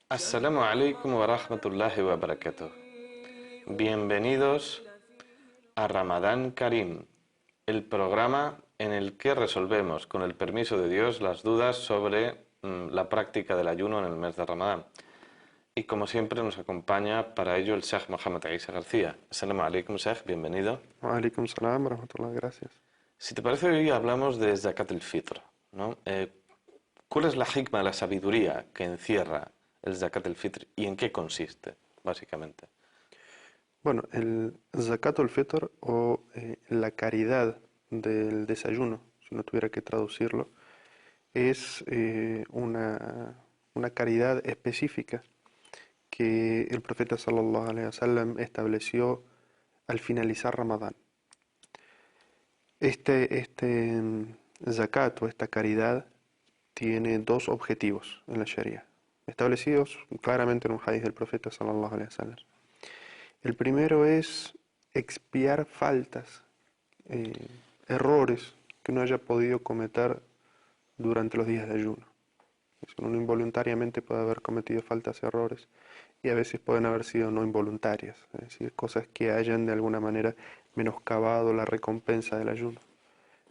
Assalamu alaikum wa rahmatullahi wa barakatuh. Bienvenidos a Ramadán Karim, el programa en el que resolvemos, con el permiso de Dios, las dudas sobre la práctica del ayuno en el mes de Ramadán. Y como siempre nos acompaña para ello el Sheikh Mohammed Isa García. Assalamu alaikum, Sheikh, bienvenido. Alaikum salam, rahmatullah, gracias. Si te parece, hoy hablamos de Zakat al-Fitr, ¿no? ¿Cuál es la hikma, la sabiduría que encierra el Zakat al-Fitr y en qué consiste, básicamente? Bueno, el Zakat al-Fitr o la caridad del desayuno, si no tuviera que traducirlo, es una caridad específica que el profeta sallallahu alaihi wasallam estableció al finalizar Ramadán. Zakat o esta caridad tiene dos objetivos en la Sharia, establecidos claramente en un hadith del profeta sallallahu alaihi wasallam. El primero es expiar faltas, eh, errores que uno haya podido cometer durante los días de ayuno. Uno involuntariamente puede haber cometido faltas, errores, y a veces pueden haber sido no involuntarias, es decir, cosas que hayan de alguna manera menoscabado la recompensa del ayuno.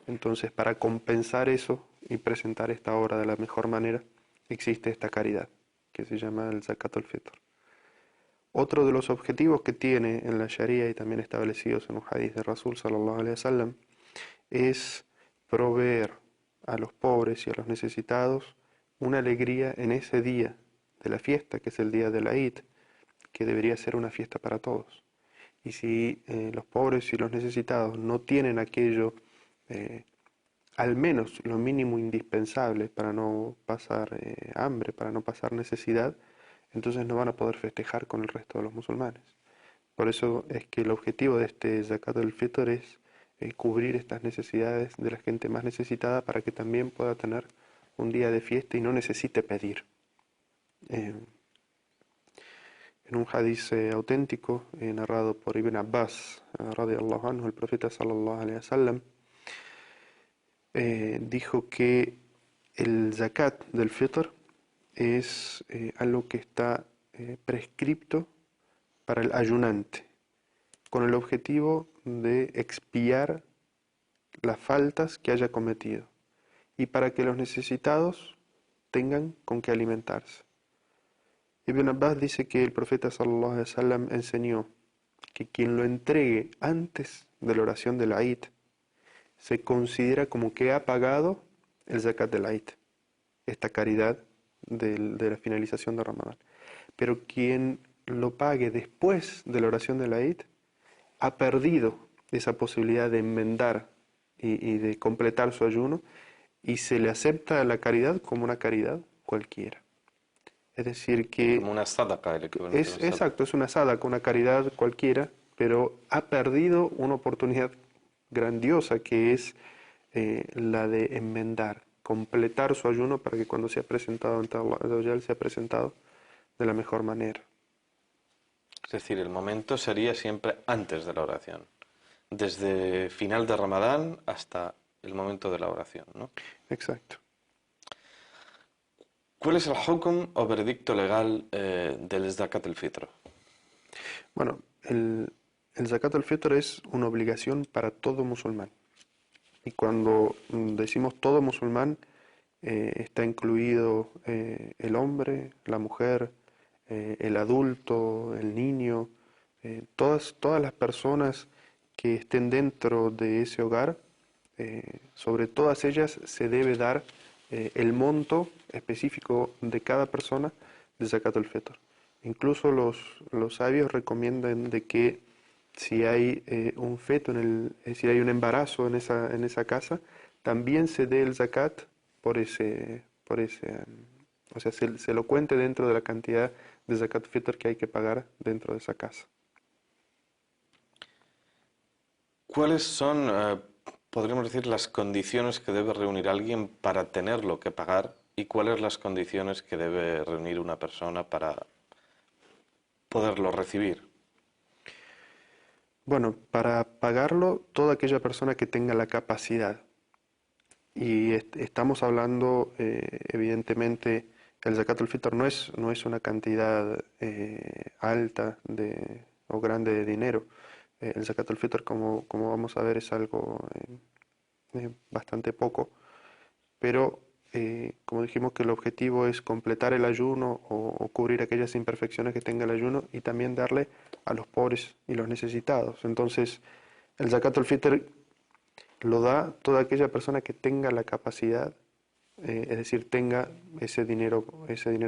Entonces, para compensar eso y presentar esta obra de la mejor manera, existe esta caridad, que se llama el Zakat al-Fitr. Otro de los objetivos que tiene en la Sharia y también establecidos en un hadith de Rasul sallallahu alaihi wasallam es proveer a los pobres y a los necesitados una alegría en ese día de la fiesta, que es el día de la Eid, que debería ser una fiesta para todos. Y si los pobres y los necesitados no tienen aquello, al menos lo mínimo indispensable para no pasar hambre, para no pasar necesidad, entonces no van a poder festejar con el resto de los musulmanes. Por eso es que el objetivo de este Zakat al-Fitr es cubrir estas necesidades de la gente más necesitada para que también pueda tener un día de fiesta y no necesite pedir. Eh, en un hadiz auténtico narrado por Ibn Abbas, radiallahu anhu, el profeta sallallahu alaihi wasallam dijo que el Zakat del Fitr es algo que está prescripto para el ayunante, con el objetivo de expiar las faltas que haya cometido y para que los necesitados tengan con qué alimentarse. Ibn Abbas dice que el profeta sallallahu alaihi wasallam enseñó que quien lo entregue antes de la oración de la Eid se considera como que ha pagado el zakat de la Eid, esta caridad de la finalización de Ramadán. Pero quien lo pague después de la oración de la Eid ha perdido esa posibilidad de enmendar y de completar su ayuno, y se le acepta la caridad como una caridad cualquiera. Es decir que Como una sadaqa, el equivalente de es una sadaqa. exacto, es una sadaqa, una caridad cualquiera, pero ha perdido una oportunidad grandiosa que es la de enmendar, completar su ayuno para que cuando sea presentado ante Allah Azza wa Jal sea presentado de la mejor manera. Es decir, el momento sería siempre antes de la oración, desde final de Ramadán hasta el momento de la oración, ¿no? Exacto. ¿Cuál es el hukum o veredicto legal del Zakat al-Fitr? Bueno, el zakat al-fitr es una obligación para todo musulmán. Y cuando decimos todo musulmán, está incluido el hombre, la mujer, el adulto, el niño, todas las personas que estén dentro de ese hogar, sobre todas ellas se debe dar el monto específico de cada persona de zakat al-fitr. Incluso los sabios recomiendan de que si hay un feto, si hay un embarazo en esa casa, también se dé el zakat o sea, se lo cuente dentro de la cantidad de zakat fitr que hay que pagar dentro de esa casa. ¿Cuáles son, podríamos decir, las condiciones que debe reunir alguien para tenerlo que pagar y cuáles las condiciones que debe reunir una persona para poderlo recibir? Bueno, para pagarlo, toda aquella persona que tenga la capacidad. Y estamos hablando, evidentemente, El zakat al-fitr no es una cantidad alta o grande de dinero. El zakat al-fitr, como vamos a ver, es algo bastante poco, pero como dijimos que el objetivo es completar el ayuno o cubrir aquellas imperfecciones que tenga el ayuno y también darle a los pobres y los necesitados. Entonces, el zakat al-fitr lo da toda aquella persona que tenga la capacidad, es decir, tenga ese dinero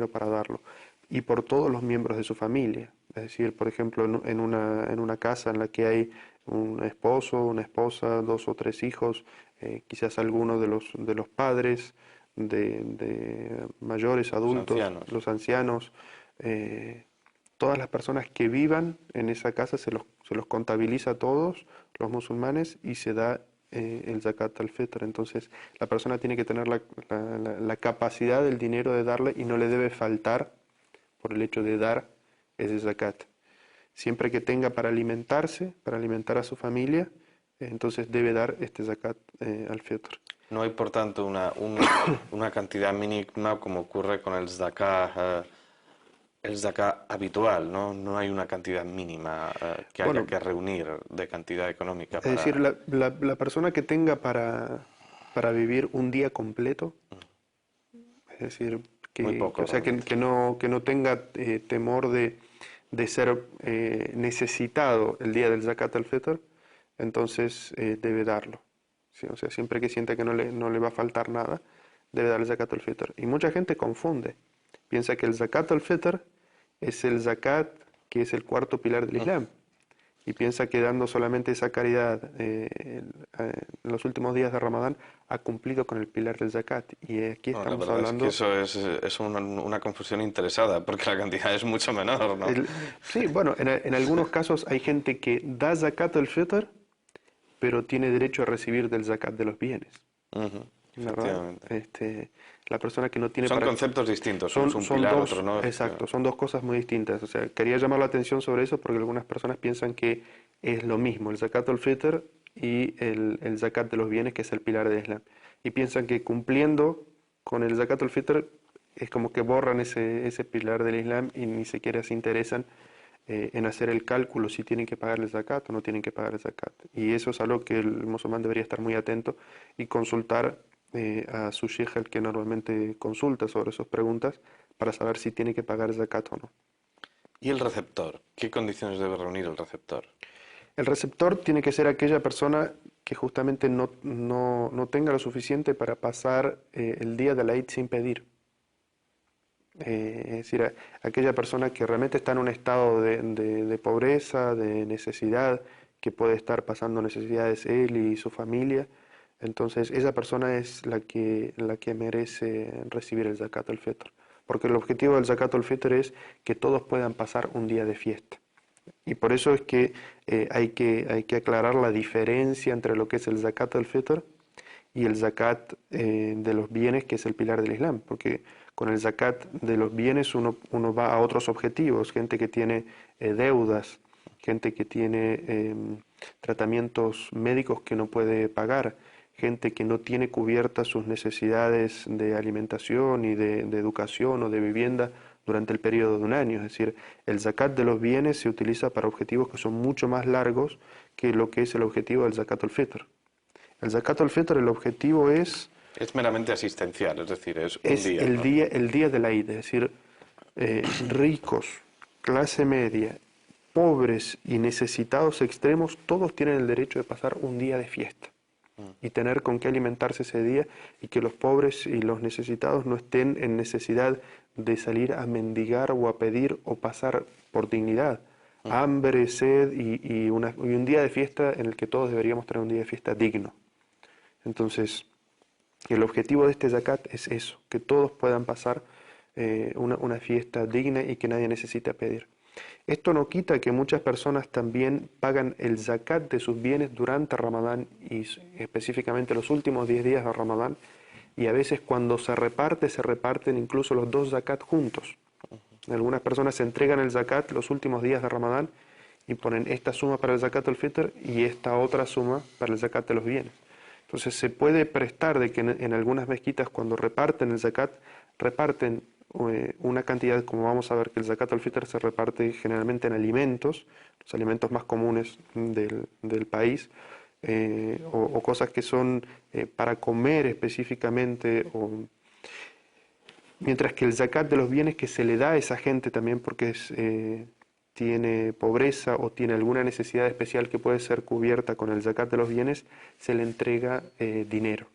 para darlo, y por todos los miembros de su familia. Es decir, por ejemplo, en una casa en la que hay un esposo, una esposa, dos o tres hijos, quizás alguno de los padres, de mayores, Los adultos, ancianos. los ancianos, todas las personas que vivan en esa casa se los contabiliza a todos los musulmanes y se da el zakat al-fitr. Entonces la persona tiene que tener la capacidad del dinero de darle y no le debe faltar por el hecho de dar ese zakat. Siempre que tenga para alimentarse, para alimentar a su familia, entonces debe dar este zakat al-fitr. No hay, por tanto, una cantidad mínima como ocurre con el zakat habitual, ¿no? No hay una cantidad mínima que haya Bueno, que reunir de cantidad económica es decir, para... la persona que tenga para vivir un día completo, es decir, Muy o poco sea, realmente. que no tenga temor de ser necesitado el día del zakat al-fitr, entonces debe darlo. ¿Sí? O sea, siempre que sienta que no le va a faltar nada, debe dar el zakat al-fitr. Y mucha gente confunde, piensa que el zakat al-fitr es el zakat que es el cuarto pilar del Mm. Islam y piensa que dando solamente esa caridad en los últimos días de Ramadán ha cumplido con el pilar del zakat. Y aquí No, la estamos verdad es que hablando. eso es una confusión interesada, porque la cantidad es mucho menor, ¿no? Sí, bueno, en algunos casos hay gente que da zakat al-fitr, pero tiene derecho a recibir del zakat de los bienes, Ujú, ¿verdad? efectivamente. La persona que no tiene Son para... conceptos distintos, uno es un Son pilar, otro dos, no, exacto, efectivamente. son dos cosas muy distintas. O sea, quería llamar la atención sobre eso porque algunas personas piensan que es lo mismo, el zakat al-fitr y el zakat de los bienes, que es el pilar de Islam. Y piensan que cumpliendo con el zakat al-fitr es como que borran ese pilar del Islam y ni siquiera se interesan en hacer el cálculo si tienen que pagar el zakat o no tienen que pagar el zakat. Y eso es algo que el musulmán debería estar muy atento y consultar a su sheikh, el que normalmente consulta sobre sus preguntas, para saber si tiene que pagar zakat o no. ¿Y el receptor? ¿Qué condiciones debe reunir el receptor? El receptor tiene que ser aquella persona que justamente no tenga lo suficiente para pasar el día de la Eid sin pedir. Es decir, aquella persona que realmente está en un estado de pobreza, de necesidad, que puede estar pasando necesidades él y su familia, entonces esa persona es la que merece recibir el zakat al-fitr. Porque el objetivo del zakat al-fitr es que todos puedan pasar un día de fiesta. Y por eso es que hay que aclarar la diferencia entre lo que es el zakat al-fitr y el zakat de los bienes, que es el pilar del Islam, porque con el zakat de los bienes uno va a otros objetivos, gente que tiene deudas, gente que tiene tratamientos médicos que no puede pagar, gente que no tiene cubiertas sus necesidades de alimentación y de educación o de vivienda durante el periodo de un año. Es decir, el zakat de los bienes se utiliza para objetivos que son mucho más largos que lo que es el objetivo del zakat al-fitr. El zakat al-fitr, el objetivo Es meramente asistencial, es decir, es un día, ¿no? el día de la Eid, es decir, ricos, clase media, pobres y necesitados extremos, todos tienen el derecho de pasar un día de fiesta y tener con qué alimentarse ese día y que los pobres y los necesitados no estén en necesidad de salir a mendigar o a pedir o pasar por dignidad. Hambre, sed y un día de fiesta en el que todos deberíamos tener un día de fiesta digno. Entonces, el objetivo de este zakat es eso, que todos puedan pasar una fiesta digna y que nadie necesite pedir. Esto no quita que muchas personas también pagan el zakat de sus bienes durante Ramadán y específicamente los últimos 10 días de Ramadán, y a veces cuando se reparten incluso los dos zakat juntos. Algunas personas se entregan el zakat los últimos días de Ramadán y ponen esta suma para el zakat al-fitr y esta otra suma para el zakat de los bienes. Entonces se puede prestar de que en algunas mezquitas cuando reparten el zakat, reparten una cantidad, como vamos a ver que el zakat al-fitr se reparte generalmente en alimentos, los alimentos más comunes del país, o cosas que son para comer específicamente, mientras que el zakat de los bienes que se le da a esa gente también porque tiene pobreza o tiene alguna necesidad especial que puede ser cubierta con el zakat de los bienes, se le entrega dinero.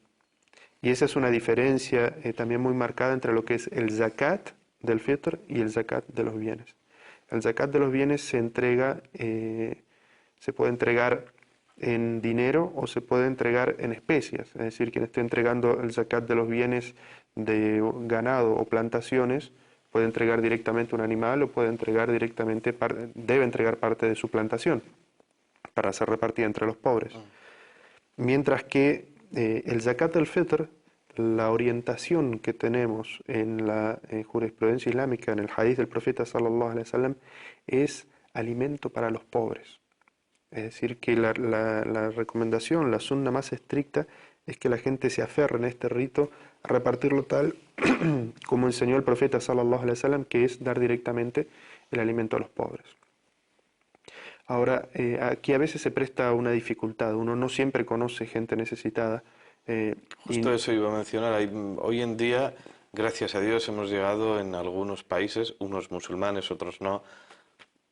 Y esa es una diferencia también muy marcada entre lo que es el zakat del fitr y el zakat de los bienes. El zakat de los bienes se entrega, se puede entregar en dinero o se puede entregar en especias. Es decir, quien esté entregando el zakat de los bienes de ganado o plantaciones puede entregar directamente un animal o puede entregar directamente, debe entregar parte de su plantación para ser repartida entre los pobres. Mientras que el zakat al fitr, la orientación que tenemos en la jurisprudencia islámica, en el hadith del profeta sallallahu alaihi wasallam, es alimento para los pobres. Es decir, que la recomendación, la sunna más estricta, es que la gente se aferre en este rito a repartirlo tal como enseñó el profeta sallallahu alaihi wasallam, que es dar directamente el alimento a los pobres. Ahora, aquí a veces se presta una dificultad, uno no siempre conoce gente necesitada. Justo eso iba a mencionar. Hoy en día, gracias a Dios, hemos llegado en algunos países, unos musulmanes, otros no,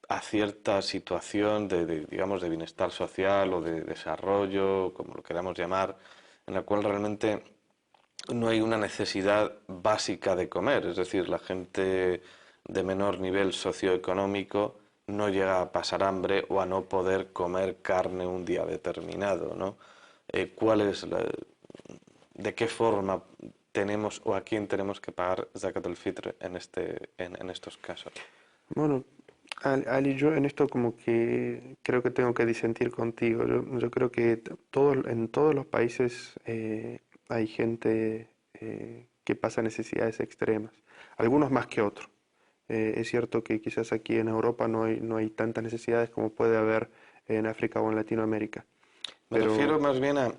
a cierta situación digamos, de bienestar social o de desarrollo, como lo queramos llamar, en la cual realmente no hay una necesidad básica de comer. Es decir, la gente de menor nivel socioeconómico no llega a pasar hambre o a no poder comer carne un día determinado, ¿no? ¿De qué forma tenemos o a quién tenemos que pagar Zakat al-Fitr en estos casos? Bueno, Ali, yo en esto como que creo que tengo que disentir contigo. Yo creo que en todos los países hay gente que pasa necesidades extremas, algunos más que otros. Es cierto que quizás aquí en Europa no hay tantas necesidades como puede haber en África o en Latinoamérica. Me Pero refiero más bien a,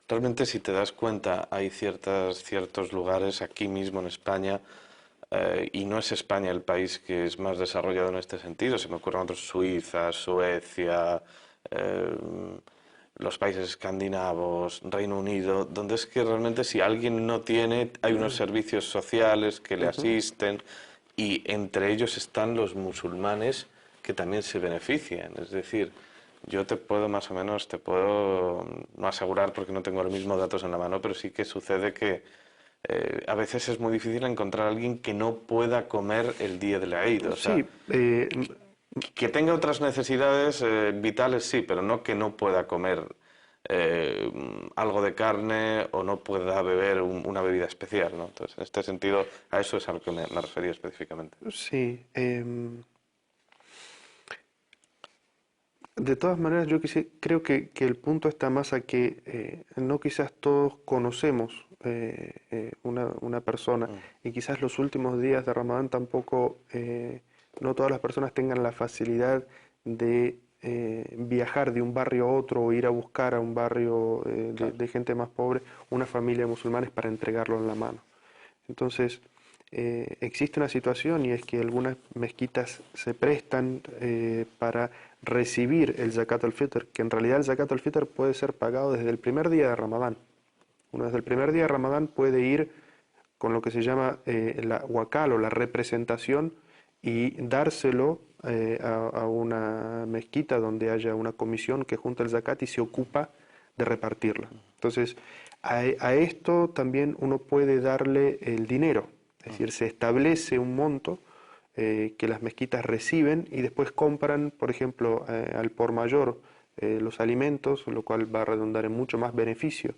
realmente si te das cuenta, hay ciertos lugares aquí mismo en España, y no es España el país que es más desarrollado en este sentido, se me ocurren otros, Suiza, Suecia, eh, los países escandinavos, Reino Unido, donde es que realmente si alguien no tiene, hay unos servicios sociales que le ujú, asisten y entre ellos están los musulmanes que también se benefician. Es decir, yo te puedo más o menos, te puedo no asegurar porque no tengo los mismos datos en la mano, pero sí que sucede que a veces es muy difícil encontrar a alguien que no pueda comer el día de la Eid. O sea, sí, que tenga otras necesidades vitales, sí, pero no que no pueda comer algo de carne o no pueda beber una bebida especial, ¿no? Entonces, en este sentido, a eso es a lo que me refería específicamente. sí. De todas maneras, creo que el punto está más a que no quizás todos conocemos una persona Mm, y quizás los últimos días de Ramadán tampoco, no todas las personas tengan la facilidad de viajar de un barrio a otro o ir a buscar a un barrio claro. de gente más pobre, una familia de musulmanes para entregarlo en la mano. Entonces, existe una situación y es que algunas mezquitas se prestan para recibir el zakat al-fitr, que en realidad el zakat al-fitr puede ser pagado desde el primer día de Ramadán. Uno desde el primer día de Ramadán puede ir con lo que se llama la wakal o la representación y dárselo a una mezquita donde haya una comisión que junta el zakat y se ocupa de repartirla. Entonces, a esto también uno puede darle el dinero, es decir, se establece un monto que las mezquitas reciben y después compran, por ejemplo, al por mayor los alimentos, lo cual va a redundar en mucho más beneficio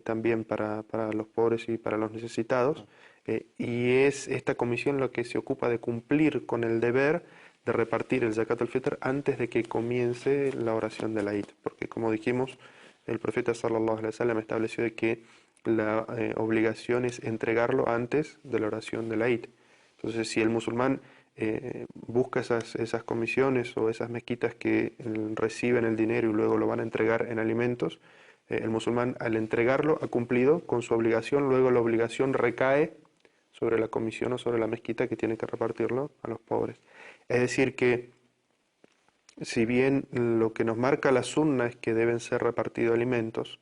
también para los pobres y para los necesitados. Y es esta comisión la que se ocupa de cumplir con el deber de repartir el zakat al-fitr antes de que comience la oración de la Eid, porque como dijimos, el profeta sallallahu alaihi wasallam estableció de que la obligación es entregarlo antes de la oración de la Eid. Entonces, si el musulmán busca esas comisiones o esas mezquitas que reciben el dinero y luego lo van a entregar en alimentos, el musulmán al entregarlo ha cumplido con su obligación, luego la obligación recae sobre la comisión o sobre la mezquita que tiene que repartirlo a los pobres. Es decir que, si bien lo que nos marca la sunna es que deben ser repartidos alimentos,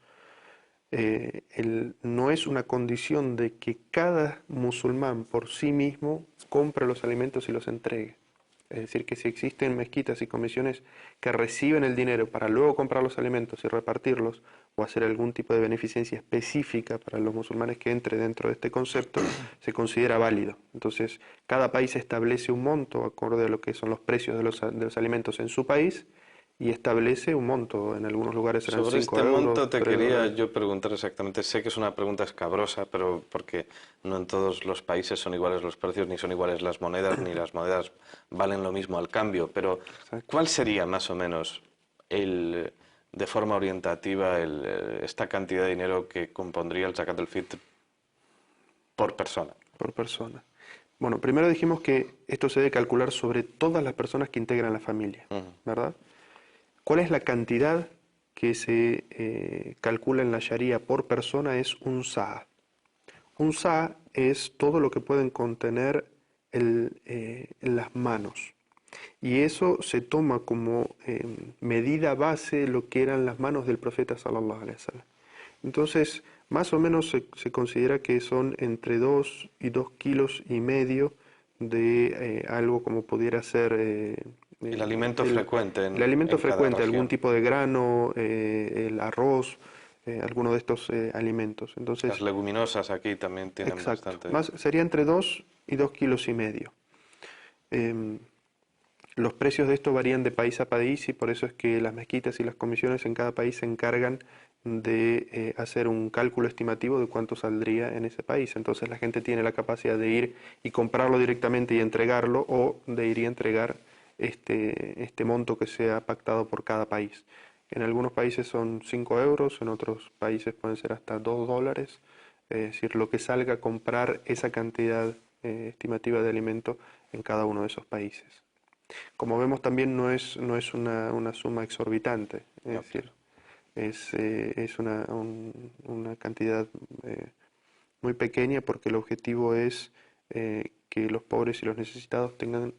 no es una condición de que cada musulmán por sí mismo compre los alimentos y los entregue. Es decir, que si existen mezquitas y comisiones que reciben el dinero para luego comprar los alimentos y repartirlos, o hacer algún tipo de beneficencia específica para los musulmanes que entre dentro de este concepto, se considera válido. Entonces, cada país establece un monto acorde a lo que son los precios de los alimentos en su país, y establece un monto. En algunos lugares serán Sobre 5 este euros, monto te 3 quería dólares. yo preguntar exactamente. Sé que es una pregunta escabrosa, pero porque no en todos los países son iguales los precios, ni son iguales las monedas, ni las monedas valen lo mismo al cambio. Pero, Exacto. ¿cuál sería más o menos de forma orientativa esta cantidad de dinero que compondría el Zakat al-Fitr por persona? Por persona. Bueno, primero dijimos que esto se debe calcular sobre todas las personas que integran la familia, Ujú. ¿verdad? ¿Cuál es la cantidad que se calcula en la Sharia por persona? Es un sa'. Un sa' es todo lo que pueden contener las manos. Y eso se toma como medida base lo que eran las manos del profeta sallallahu alaihi wasallam. Entonces, más o menos se considera que son entre 2 y 2,5 kilos de algo como pudiera ser El eh, alimento el, frecuente el alimento en cada frecuente, algún región. tipo de grano, el arroz, alguno de estos alimentos. Las Entonces, leguminosas aquí también tienen exacto, bastante. más, sería entre 2 y 2,5 kilos. Em, los precios de esto varían de país a país, y por eso es que las mezquitas y las comisiones en cada país se encargan de hacer un cálculo estimativo de cuánto saldría en ese país. Entonces la gente tiene la capacidad de ir y comprarlo directamente y entregarlo, o de ir y entregar este monto que sea pactado por cada país. En algunos países son 5 euros, en otros países pueden ser hasta 2 dólares. Es decir, lo que salga a comprar esa cantidad estimativa de alimento en cada uno de esos países. Como vemos, también no es una suma exorbitante, es No, decir, claro. es una cantidad muy pequeña, porque el objetivo es que los pobres y los necesitados tengan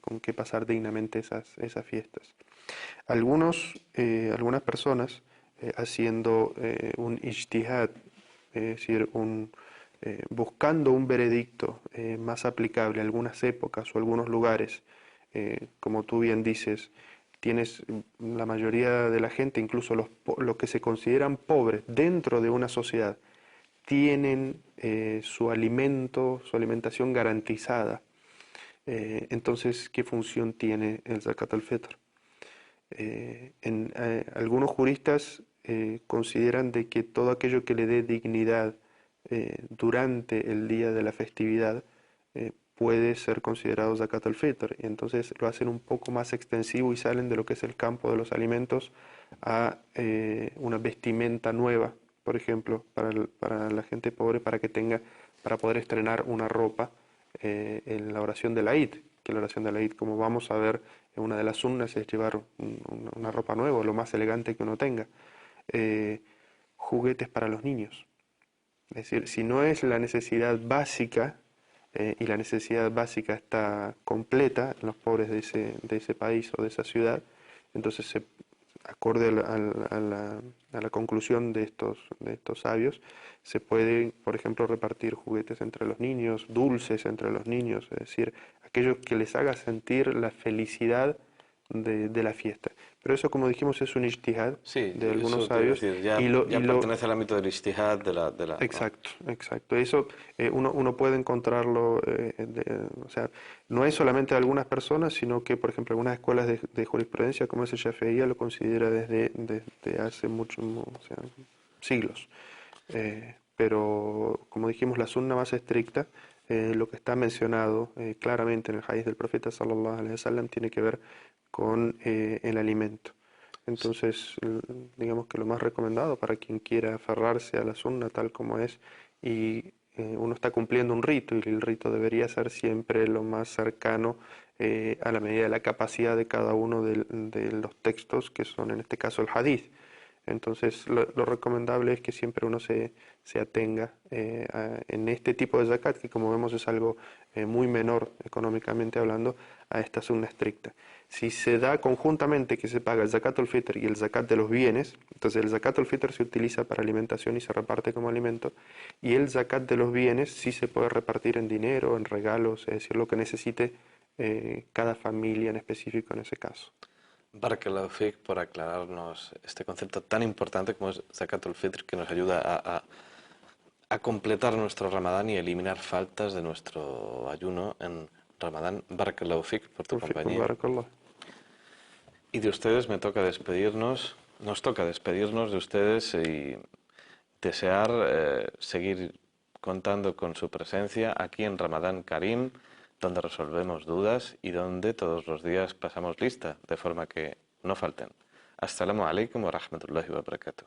con qué pasar dignamente esas fiestas. Algunas personas, haciendo un ijtihad, es decir, buscando un veredicto más aplicable a algunas épocas o algunos lugares, como tú bien dices, tienes la mayoría de la gente, incluso los que se consideran pobres dentro de una sociedad, tienen su alimentación garantizada. Entonces, ¿qué función tiene el Zakat al-Fitr? Algunos juristas consideran de que todo aquello que le dé dignidad durante el día de la festividad puede ser considerado zakat al-fitr, y entonces lo hacen un poco más extensivo y salen de lo que es el campo de los alimentos a una vestimenta nueva, por ejemplo, para la gente pobre, para poder estrenar una ropa en la oración de la Eid, que la oración de la Eid, como vamos a ver, una de las sunnas es llevar una ropa nueva, lo más elegante que uno tenga. Eh, Juguetes para los niños. Es decir, si no es la necesidad básica, y la necesidad básica está completa en los pobres de ese país o de esa ciudad, entonces, acorde a la conclusión de estos sabios, se puede, por ejemplo, repartir juguetes entre los niños, dulces entre los niños, es decir, aquello que les haga sentir la felicidad de la fiesta. Pero eso, como dijimos, es un ijtihad Sí, de algunos eso te iba a sabios, decir. y Ya, lo, y ya lo, pertenece al ámbito del ijtihad, ¿no? exacto, exacto. Eso uno puede encontrarlo, o sea, no es solamente de algunas personas, sino que, por ejemplo, algunas escuelas de jurisprudencia, como es el Shafi'iyya, lo considera desde hace o sea, siglos. Pero, como dijimos, la sunna más estricta, lo que está mencionado claramente en el hadith del profeta sallallahu alaihi wasallam, tiene que ver con el alimento. Entonces, digamos que lo más recomendado para quien quiera aferrarse a la sunna tal como es, y uno está cumpliendo un rito, y el rito debería ser siempre lo más cercano a la medida de la capacidad de cada uno de los textos, que son en este caso el hadith. Entonces, lo recomendable es que siempre uno se atenga en este tipo de zakat, que como vemos es algo muy menor económicamente hablando, a esta sunna estricta. Si se da conjuntamente que se paga el zakat al-fitr y el zakat de los bienes, entonces el zakat al-fitr se utiliza para alimentación y se reparte como alimento, y el zakat de los bienes sí se puede repartir en dinero, en regalos, es decir, lo que necesite cada familia en específico en ese caso. Barakallahu Fik por aclararnos este concepto tan importante como es Zakatul Fitr, que nos ayuda a completar nuestro Ramadán y eliminar faltas de nuestro ayuno en Ramadán. Barakallahu Fik por tu Fikum compañía. barakallah. Y de ustedes me toca despedirnos, nos toca despedirnos de ustedes y desear seguir contando con su presencia aquí en Ramadán Karim, donde resolvemos dudas y donde todos los días pasamos lista, de forma que no falten. Assalamu alaikum wa rahmatullahi wa barakatuh.